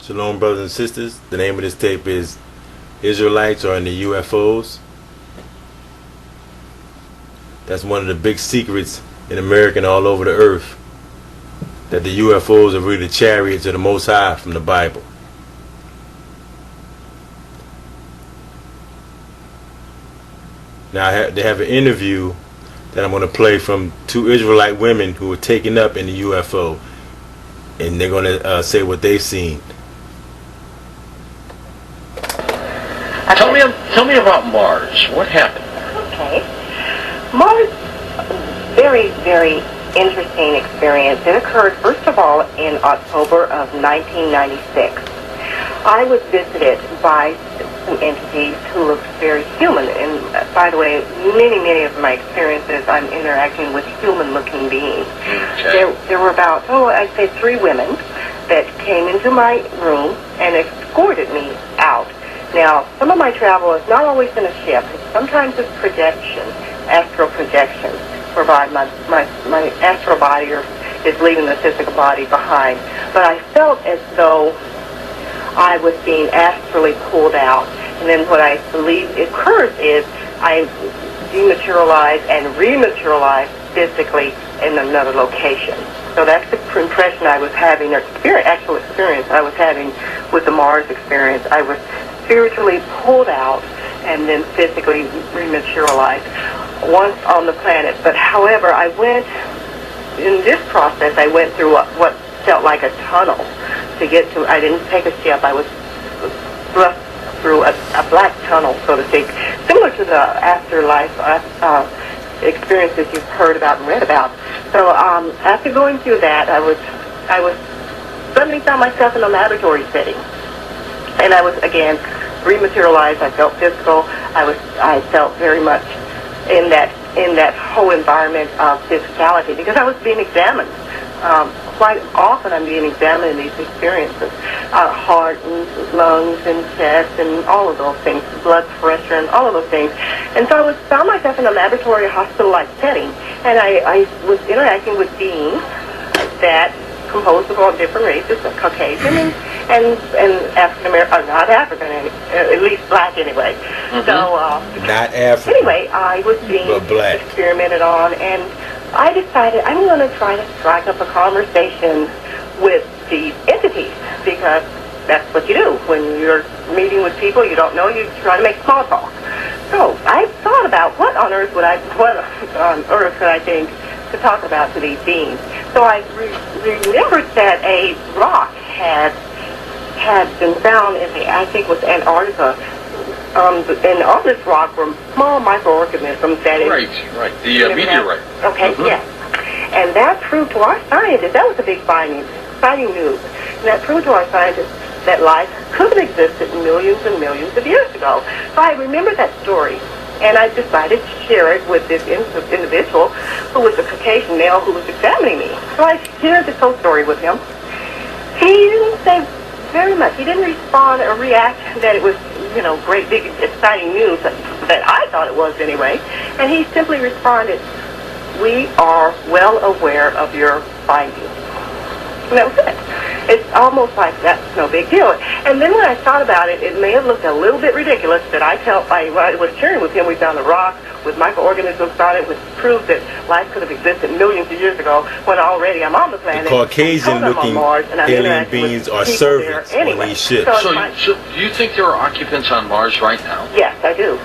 Shalom, brothers and sisters. The name of this tape is Israelites Are In Ufo'S. That's one of the big secrets in America and all over the earth, that the UFOs are really the chariots of the Most High from the Bible. Now they have an interview that I'm going to play from two Israelite women who were taken up in the UFO, and they're going to say what they've seen. Tell me about Mars. What happened? Okay. Mars, very, very interesting experience. It occurred, first of all, in October of 1996. I was visited by some entities who looked very human. And by the way, many of my experiences, I'm interacting with human-looking beings. Okay. There were about, I'd say 3 women that came into my room and escorted me out. Now, some of my travel is not always in a ship. Sometimes it's projection, astral projection, whereby my astral body is leaving the physical body behind. But I felt as though I was being astrally pulled out. And then what I believe occurs is I dematerialize and rematerialize physically in another location. So that's the impression I was having, or actual experience I was having with the Mars experience. I was spiritually pulled out and then physically rematerialized once on the planet. But however, in this process, I went through what felt like a tunnel to get to. I didn't take a ship. I was thrust through a black tunnel, so to speak, similar to the afterlife experiences you've heard about and read about. So after going through that, I was suddenly found myself in a laboratory setting, and I was again rematerialized. I felt physical. I felt very much in that whole environment of physicality, because I was being examined. Quite often I'm being examined in these experiences, heart and lungs and chest and all of those things, blood pressure and all of those things. And so I found myself in a laboratory, hospital-like setting, and I was interacting with beings that composed of all different races, Caucasian and African American, not African, at least black anyway. Mm-hmm. So Not African. Anyway, I was being experimented on, and I decided I'm going to try to strike up a conversation with these entities, because that's what you do when you're meeting with people you don't know. You try to make small talk. So I thought about what on earth could I think to talk about to these beings. So I remembered that a rock had been found in I think it was Antarctica. And on this rock were small microorganisms that Right. The meteorite. Okay, Mm-hmm. yes. And that proved to our scientists, that was a big exciting news. And that proved to our scientists that life could have existed millions and millions of years ago. So I remember that story, and I decided to share it with this individual who was a Caucasian male who was examining me. So I shared this whole story with him. He didn't say very much. He didn't respond or react that it was, great, big, exciting news that I thought it was anyway. And he simply responded, "We are well aware of your findings." And that was it. It's almost like that's no big deal. And then when I thought about it, it may have looked a little bit ridiculous that I was sharing with him. We found a rock with microorganisms on it, which proved that life could have existed millions of years ago, when already I'm on the planet. The Caucasian-looking alien beings are servants on these ships. So do you think there are occupants on Mars right now? Yes, I do.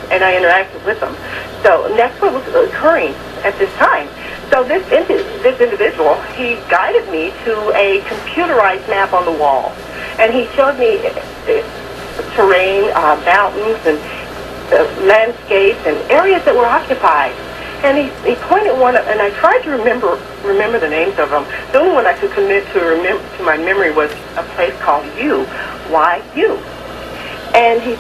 And I interacted with them. So that's what was occurring at this time. So this individual, he guided me to a computerized map on the wall. And he showed me terrain, mountains, and landscapes, and areas that were occupied. And he pointed one, and I tried to remember the names of them. The only one I could commit to my memory was a place called U. Why U? And he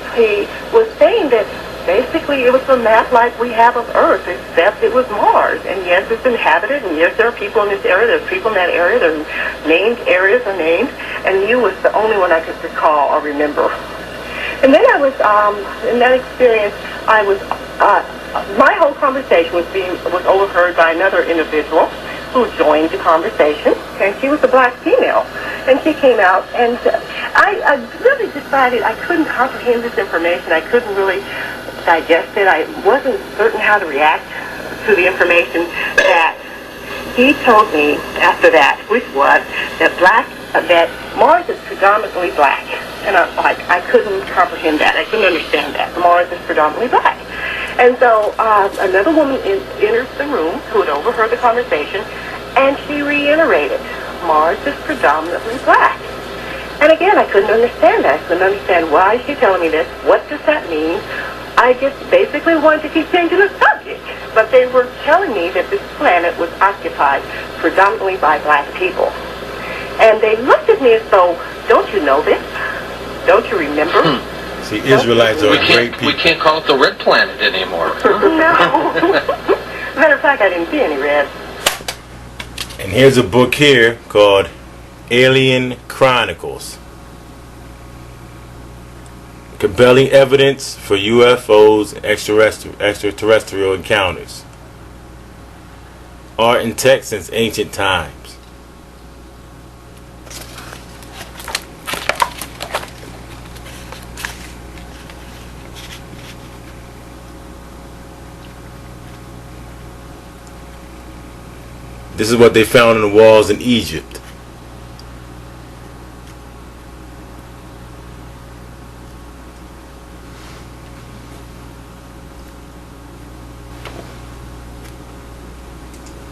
was saying that basically it was a map like we have of Earth, except it was Mars. And yes, it's inhabited, and yes, there are people in this area, there's people in that area, there's areas are named, and U was the only one I could recall or remember. And then I was, in that experience, my whole conversation was overheard by another individual who joined the conversation, and she was a black female. And she came out, and I really decided I couldn't comprehend this information. I couldn't really digest it. I wasn't certain how to react to the information that he told me after that, which was that Mars is predominantly black. And I couldn't comprehend that. I couldn't understand that. Mars is predominantly black. And so another woman enters the room who had overheard the conversation, and she reiterated, Mars is predominantly black. And again, I couldn't understand that. I couldn't understand why is she telling me this. What does that mean? I just basically wanted to keep changing the subject. But they were telling me that this planet was occupied predominantly by black people. And they looked at me as though, don't you know this? Don't you remember? See, Israelites are great people. We can't call it the red planet anymore. No. Matter of fact, I didn't see any red. And here's a book here called Alien Chronicles. Compelling evidence for UFOs and extraterrestrial encounters. Art and text since ancient times. This is what they found on the walls in Egypt.